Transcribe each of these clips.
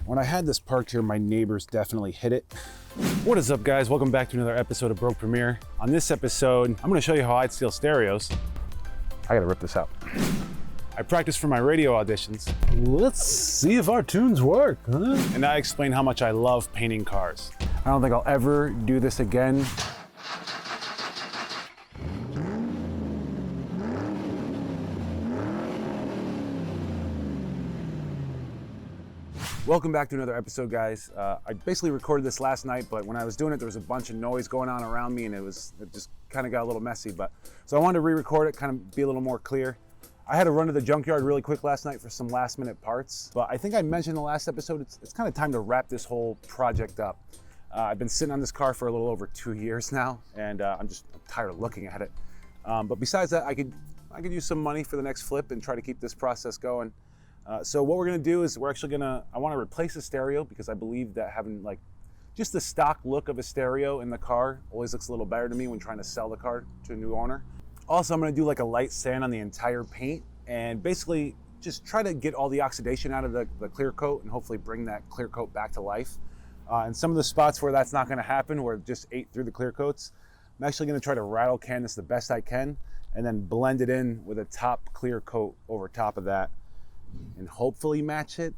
When I had this parked here, my neighbors definitely hit it. What is up, guys? Welcome back to another episode of Broke Premiere. On this episode, I'm gonna show you how I'd steal stereos. I gotta rip this out. I practiced for my radio auditions. Let's see if our tunes work, huh? And I explain how much I love painting cars. I don't think I'll ever do this again. Welcome back to another episode, guys. I basically recorded this last night, but when I was doing it, there was a bunch of noise going on around me and it just kind of got a little messy. So I wanted to re-record it, kind of be a little more clear. I had to run to the junkyard really quick last night for some last minute parts, but I think I mentioned in the last episode, it's kind of time to wrap this whole project up. I've been sitting on this car for a little over 2 years now, and I'm tired of looking at it. But besides that, I could use some money for the next flip and try to keep this process going. So what we're gonna do is I wanna replace the stereo because I believe that having like just the stock look of a stereo in the car always looks a little better to me when trying to sell the car to a new owner. Also, I'm gonna do like a light sand on the entire paint and basically just try to get all the oxidation out of the clear coat and hopefully bring that clear coat back to life. And some of the spots where that's not gonna happen, where it just ate through the clear coats, I'm actually gonna try to rattle can this the best I can and then blend it in with a top clear coat over top of that and hopefully match it.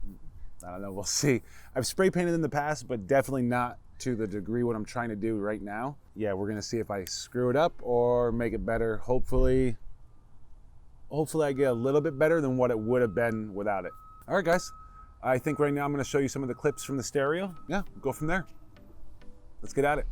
I don't know, we'll see. I've spray painted in the past, but definitely not to the degree what I'm trying to do right now. Yeah, we're gonna see if I screw it up or make it better. Hopefully I get a little bit better than what it would have been without it. All right, guys. I think right now I'm gonna show you some of the clips from the stereo. Yeah, we'll go from there. Let's get at it.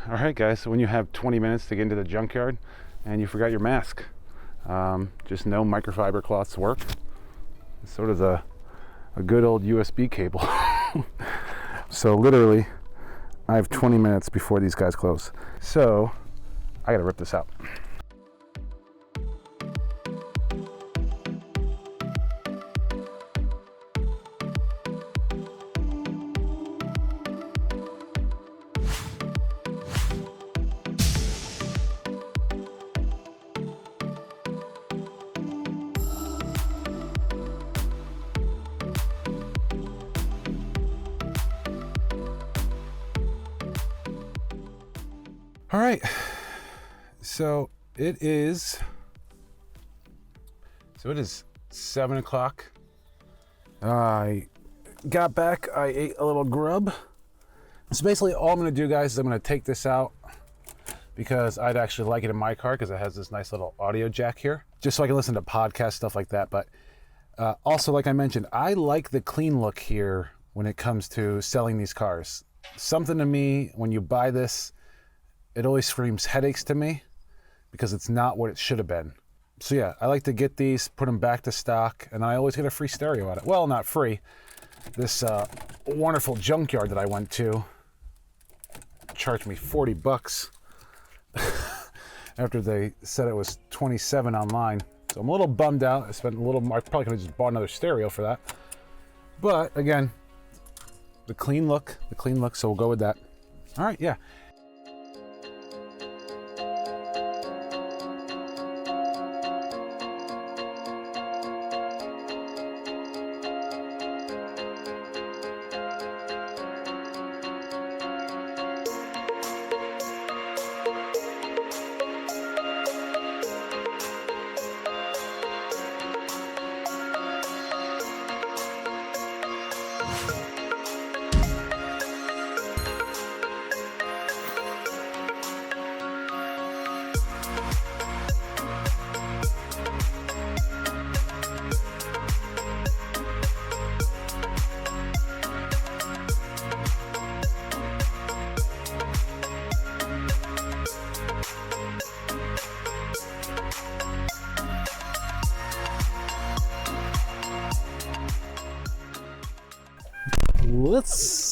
All right, guys, so when you have 20 minutes to get into the junkyard and you forgot your mask, just know microfiber cloths work. So does a good old USB cable. So literally, I have 20 minutes before these guys close. So I gotta rip this out. All right, so it is 7 o'clock. I got back, I ate a little grub. So basically all I'm gonna do, guys, is I'm gonna take this out because I'd actually like it in my car because it has this nice little audio jack here, just so I can listen to podcasts, stuff like that. But also, like I mentioned, I like the clean look here when it comes to selling these cars. Something to me, when you buy this, it always screams headaches to me because it's not what it should have been. So yeah, I like to get these, put them back to stock, and I always get a free stereo out of it. Well, not free. This wonderful junkyard that I went to charged me 40 bucks after they said it was 27 online. So I'm a little bummed out. I spent a little more. I probably could have just bought another stereo for that. But again, the clean look, so we'll go with that. All right, yeah.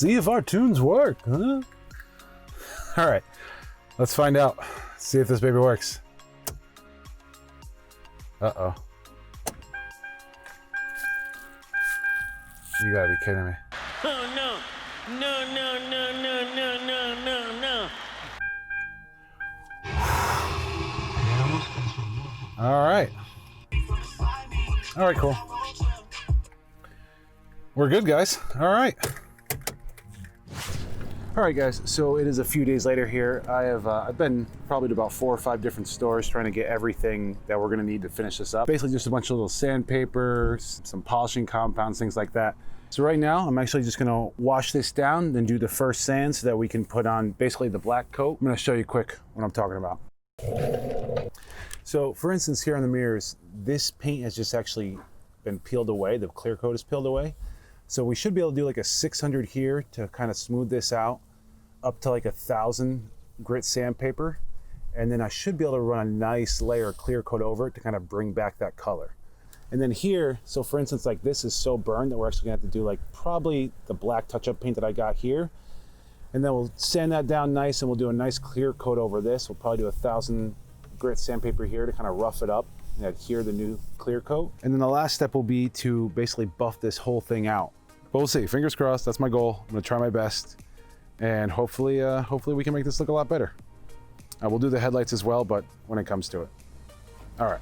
see if our tunes work, huh? All right, let's find out. See if this baby works. Uh-oh. You gotta be kidding me. Oh no. No, no, no, no, no, no, no, no. All right. All right, cool. We're good, guys. All right. All right, guys, so it is a few days later here. I've been probably to about 4 or 5 different stores trying to get everything that we're gonna need to finish this up. Basically just a bunch of little sandpaper, some polishing compounds, things like that. So right now, I'm actually just gonna wash this down, then do the first sand so that we can put on basically the black coat. I'm gonna show you quick what I'm talking about. So for instance, here on the mirrors, this paint has just actually been peeled away. The clear coat is peeled away. So we should be able to do like a 600 here to kind of smooth this out, up to like 1,000 grit sandpaper. And then I should be able to run a nice layer of clear coat over it to kind of bring back that color. And then here, so for instance, like this is so burned that we're actually gonna have to do like probably the black touch-up paint that I got here. And then we'll sand that down nice and we'll do a nice clear coat over this. We'll probably do 1,000 grit sandpaper here to kind of rough it up and adhere the new clear coat. And then the last step will be to basically buff this whole thing out. But we'll see, fingers crossed, that's my goal. I'm gonna try my best. And hopefully we can make this look a lot better. We'll do the headlights as well, but when it comes to it. All right.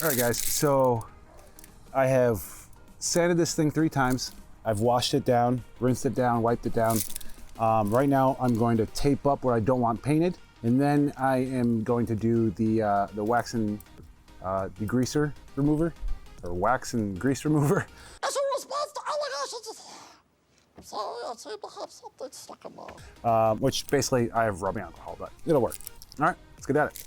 All right, guys, so I have sanded this thing 3 times. I've washed it down, rinsed it down, wiped it down. Right now, I'm going to tape up where I don't want painted, and then I am going to do the wax and degreaser remover, or wax and grease remover. As a response to allegations, I have something stuck in my... Which basically I have rubbing alcohol, but it'll work. All right, let's get at it.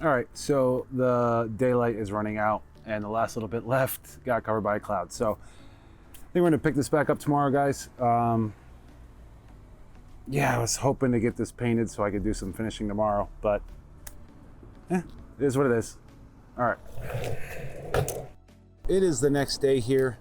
All right, so the daylight is running out and the last little bit left got covered by a cloud. So I think we're gonna pick this back up tomorrow, guys. Yeah, I was hoping to get this painted so I could do some finishing tomorrow, but it is what it is. All right. It is the next day here.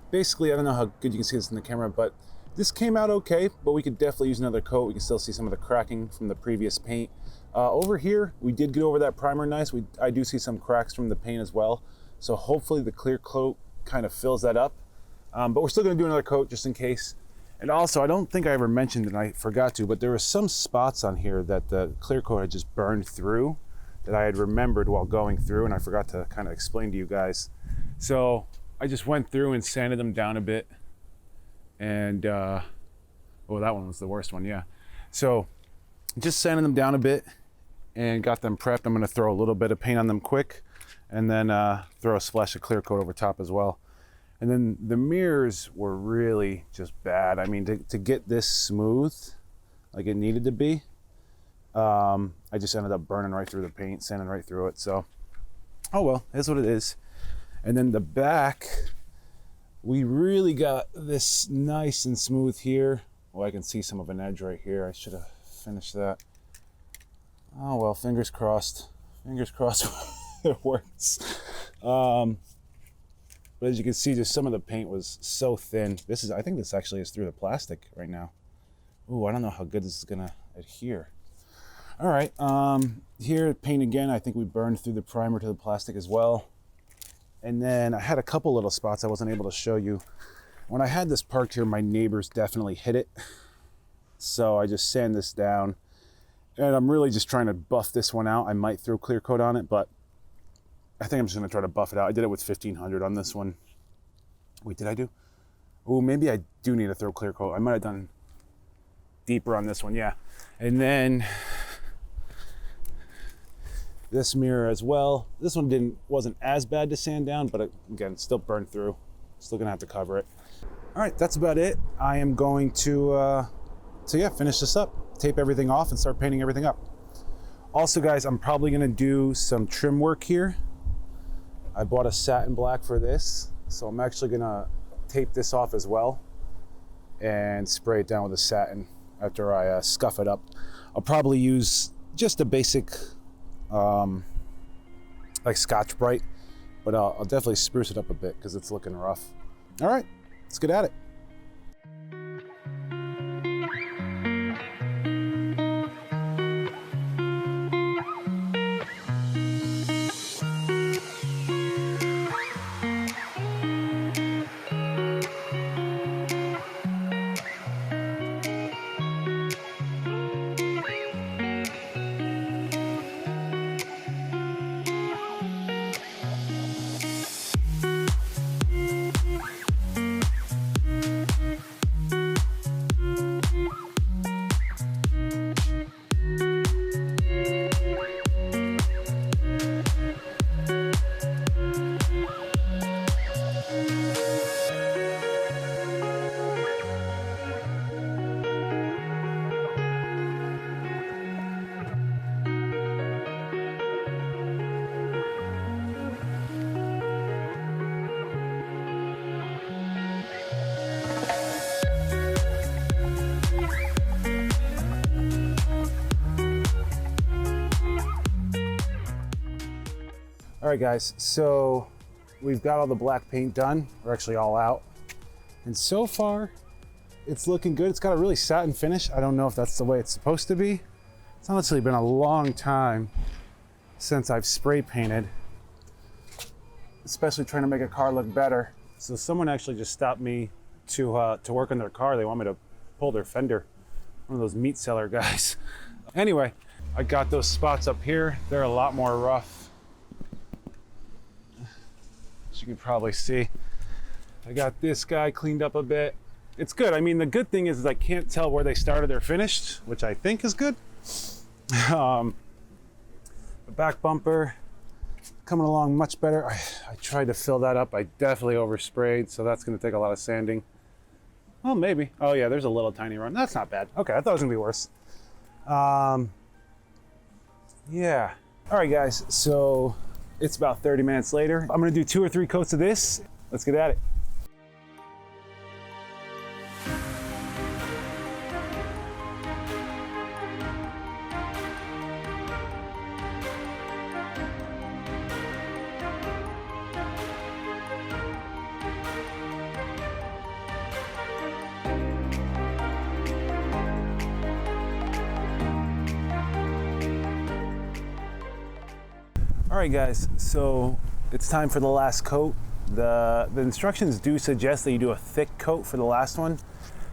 Basically, I don't know how good you can see this in the camera, but this came out okay, but we could definitely use another coat. We can still see some of the cracking from the previous paint. Over here, we did get over that primer nice. I do see some cracks from the paint as well. So hopefully the clear coat kind of fills that up. But we're still gonna do another coat just in case. And also, I don't think I ever mentioned, and I forgot to, but there were some spots on here that the clear coat had just burned through that I had remembered while going through, and I forgot to kind of explain to you guys. So I just went through and sanded them down a bit. And, oh, that one was the worst one, yeah. So just sanding them down a bit and got them prepped. I'm gonna throw a little bit of paint on them quick and then throw a splash of clear coat over top as well. And then the mirrors were really just bad. I mean, to get this smooth like it needed to be, I just ended up burning right through the paint, sanding right through it. So, oh well, that's what it is. And then the back, we really got this nice and smooth here. Oh, I can see some of an edge right here. I should have finished that. Oh well, fingers crossed. Fingers crossed it works. But as you can see, just some of the paint was so thin. I think this actually is through the plastic right now. Ooh, I don't know how good this is gonna adhere. All right, here, paint again. I think we burned through the primer to the plastic as well. And then I had a couple little spots I wasn't able to show you. When I had this parked here, my neighbors definitely hit it. So I just sand this down. And I'm really just trying to buff this one out. I might throw clear coat on it, but I think I'm just gonna try to buff it out. I did it with 1500 on this one. Wait, did I do? Oh, maybe I do need to throw clear coat. I might have done deeper on this one, yeah. And then this mirror as well. This one wasn't as bad to sand down, but again, still burned through. Still gonna have to cover it. All right, that's about it. I am going to finish this up, tape everything off and start painting everything up. Also guys, I'm probably gonna do some trim work here. I bought a satin black for this, so I'm actually gonna tape this off as well and spray it down with a satin after I scuff it up. I'll probably use just a basic like Scotch-Brite, but I'll definitely spruce it up a bit because it's looking rough. All right, let's get at it. All right guys, so we've got all the black paint done. We're actually all out. And so far, it's looking good. It's got a really satin finish. I don't know if that's the way it's supposed to be. It's honestly been a long time since I've spray painted, especially trying to make a car look better. So someone actually just stopped me to work on their car. They want me to pull their fender. One of those meat seller guys. Anyway, I got those spots up here. They're a lot more rough. As you can probably see, I got this guy cleaned up a bit. It's good. I mean, the good thing is I can't tell where they started or finished, which I think is good. The back bumper coming along much better. I tried to fill that up. I definitely oversprayed, so that's going to take a lot of sanding. Well, maybe. Oh yeah, there's a little tiny run. That's not bad. Okay, I thought it was going to be worse. Yeah. All right, guys. So it's about 30 minutes later. I'm gonna do 2 or 3 coats of this. Let's get at it. All right guys, so it's time for the last coat. The instructions do suggest that you do a thick coat for the last one.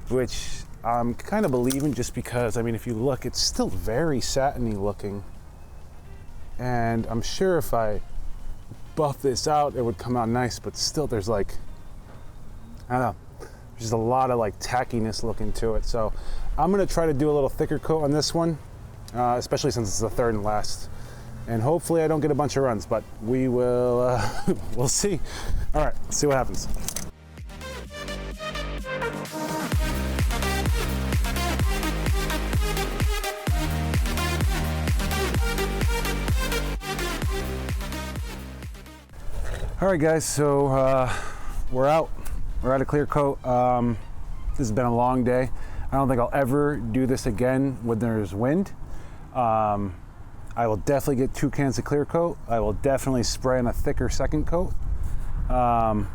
which I'm kind of believing just because, I mean, if you look, it's still very satiny looking. And I'm sure if I buff this out, it would come out nice, but still there's like, I don't know, there's just a lot of like tackiness looking to it. So I'm gonna try to do a little thicker coat on this one, especially since it's the third and last. And hopefully I don't get a bunch of runs, but we will, we'll see. All right, let's see what happens. All right, guys, so we're out. We're out of clear coat. This has been a long day. I don't think I'll ever do this again when there's wind. I will definitely get 2 cans of clear coat. I will definitely spray on a thicker second coat. Yeah,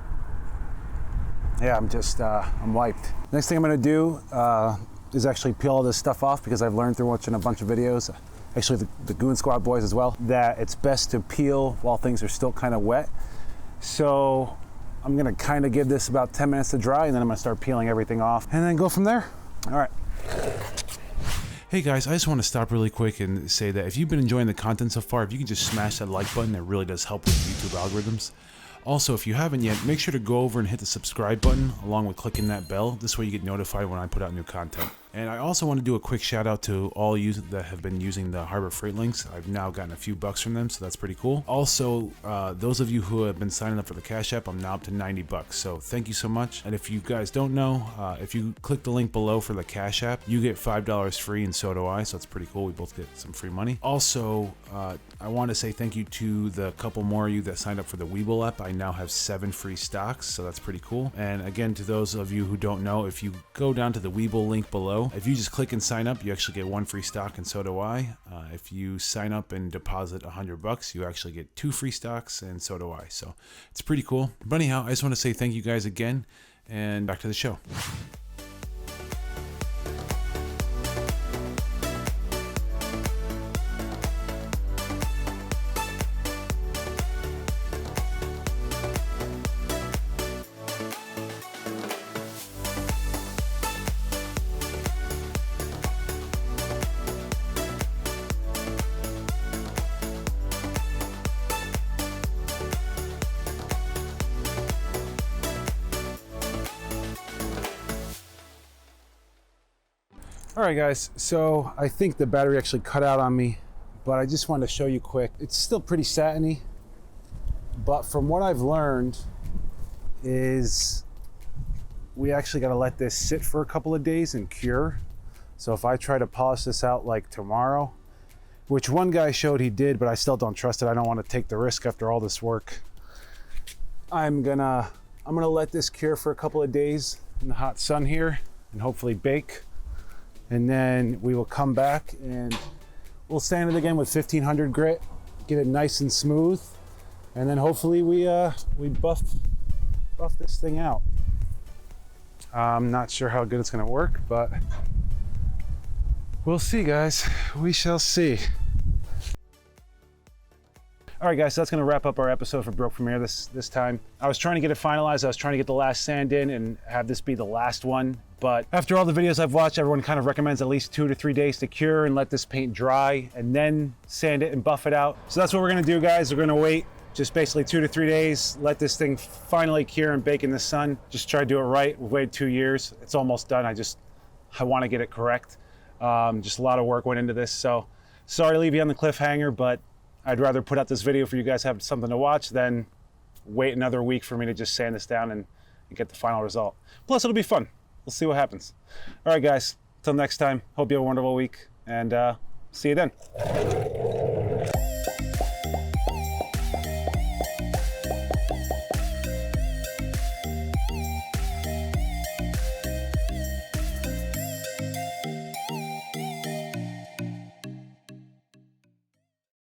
I'm just, I'm wiped. Next thing I'm gonna do is actually peel all this stuff off, because I've learned through watching a bunch of videos, actually the Goon Squad boys as well, that it's best to peel while things are still kind of wet. So I'm gonna kind of give this about 10 minutes to dry, and then I'm gonna start peeling everything off and then go from there. All right. Hey guys, I just want to stop really quick and say that if you've been enjoying the content so far, if you can just smash that like button, it really does help with YouTube algorithms. Also, if you haven't yet, make sure to go over and hit the subscribe button along with clicking that bell. This way you get notified when I put out new content. And I also want to do a quick shout out to all you that have been using the Harbor Freight links. I've now gotten a few bucks from them, so that's pretty cool. Also, those of you who have been signing up for the Cash App, I'm now up to 90 bucks. So thank you so much. And if you guys don't know, if you click the link below for the Cash App, you get $5 free, and so do I. So it's pretty cool. We both get some free money. Also, I want to say thank you to the couple more of you that signed up for the Webull app. I now have 7 free stocks, so that's pretty cool. And again, to those of you who don't know, if you go down to the Webull link below, if you just click and sign up, you actually get 1 free stock, and so do I. If you sign up and deposit 100 bucks, you actually get 2 free stocks, and so do I. So it's pretty cool. But anyhow, I just want to say thank you guys again, and back to the show. All right, guys, so I think the battery actually cut out on me, but I just wanted to show you quick. It's still pretty satiny, but from what I've learned is we actually got to let this sit for a couple of days and cure. So if I try to polish this out like tomorrow, which one guy showed he did, but I still don't trust it. I don't want to take the risk after all this work. I'm gonna let this cure for a couple of days in the hot sun here and hopefully bake. And then we will come back and we'll sand it again with 1500 grit, get it nice and smooth, and then hopefully we buff this thing out. I'm not sure how good it's gonna work, but we'll see, guys. We shall see. All right, guys, so that's gonna wrap up our episode for Broke Premiere this time. I was trying to get it finalized. I was trying to get the last sand in and have this be the last one. But after all the videos I've watched, everyone kind of recommends at least 2 to 3 days to cure and let this paint dry and then sand it and buff it out. So that's what we're gonna do, guys. We're gonna wait just basically 2 to 3 days, let this thing finally cure and bake in the sun. Just try to do it right. We've waited 2 years. It's almost done. I wanna get it correct. Just a lot of work went into this. So sorry to leave you on the cliffhanger, but I'd rather put out this video for you guys to have something to watch than wait another week for me to just sand this down and get the final result. Plus, it'll be fun. We'll see what happens. All right, guys, till next time, hope you have a wonderful week, and see you then.